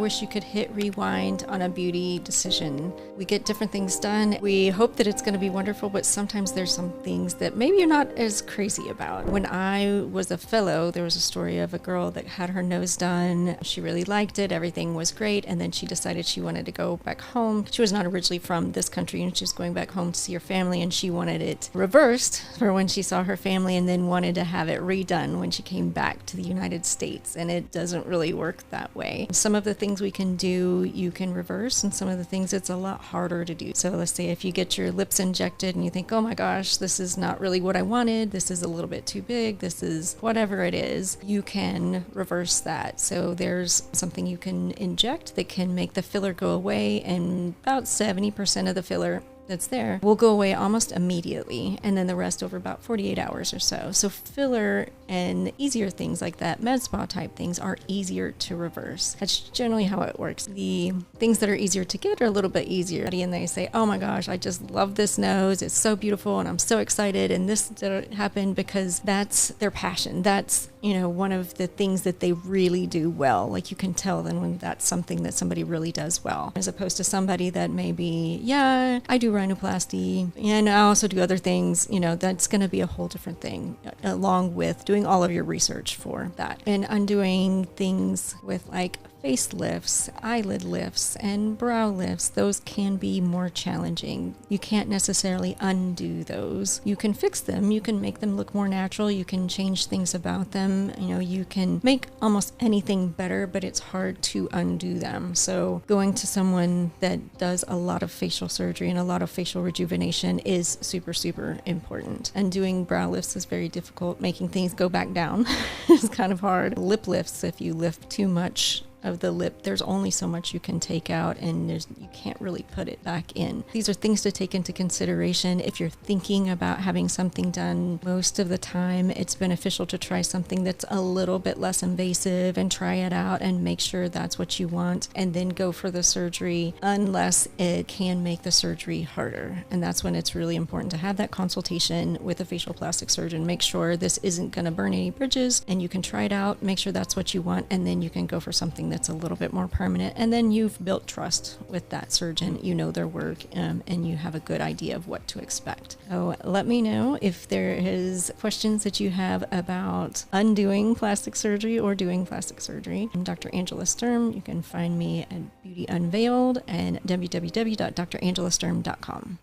Wish you could hit rewind on a beauty decision. We get different things done. We hope that it's going to be wonderful, but sometimes there's some things that maybe you're not as crazy about. When I was a fellow, there was a story of a girl that had her nose done. She really liked it. Everything was great. And then she decided she wanted to go back home. She was not originally from this country, and she was going back home to see her family, and she wanted it reversed for when she saw her family, and then wanted to have it redone when she came back to the United States. And it doesn't really work that way. Some of the things we can do, you can reverse, and some of the things it's a lot harder to do. So let's say if you get your lips injected and you think, oh my gosh, this is not really what I wanted, this is a little bit too big, this is whatever it is, you can reverse that. So there's something you can inject that can make the filler go away, and about 70% of the filler that's there will go away almost immediately, and then the rest over about 48 hours or so. So filler and easier things like that, med spa type things, are easier to reverse. That's generally how it works. The things that are easier to get are a little bit easier, and they say, oh my gosh, I just love this nose, it's so beautiful and I'm so excited, and this happened, because that's their passion. That's, you know, one of the things that they really do well. Like, you can tell then when that's something that somebody really does well, as opposed to somebody that maybe, yeah, I do rhinoplasty and I also do other things. You know, that's going to be a whole different thing, along with doing all of your research for that and undoing things with like facelifts, eyelid lifts, and brow lifts. Those can be more challenging. You can't necessarily undo those. You can fix them, you can make them look more natural, you can change things about them, you know, you can make almost anything better, but it's hard to undo them. So going to someone that does a lot of facial surgery and a lot of facial rejuvenation is super, super important. And doing brow lifts is very difficult. Making things go back down is kind of hard. Lip lifts, if you lift too much of the lip, there's only so much you can take out, and you can't really put it back in. These are things to take into consideration if you're thinking about having something done. Most of the time it's beneficial to try something that's a little bit less invasive and try it out and make sure that's what you want, and then go for the surgery, unless it can make the surgery harder. And that's when it's really important to have that consultation with a facial plastic surgeon. Make sure this isn't going to burn any bridges, and you can try it out, make sure that's what you want, and then you can go for something that's a little bit more permanent. And then you've built trust with that surgeon. You know their work, and you have a good idea of what to expect. So let me know if there is questions that you have about undoing plastic surgery or doing plastic surgery. I'm Dr. Angela Sturm. You can find me at Beauty Unveiled and www.drangelaSturm.com.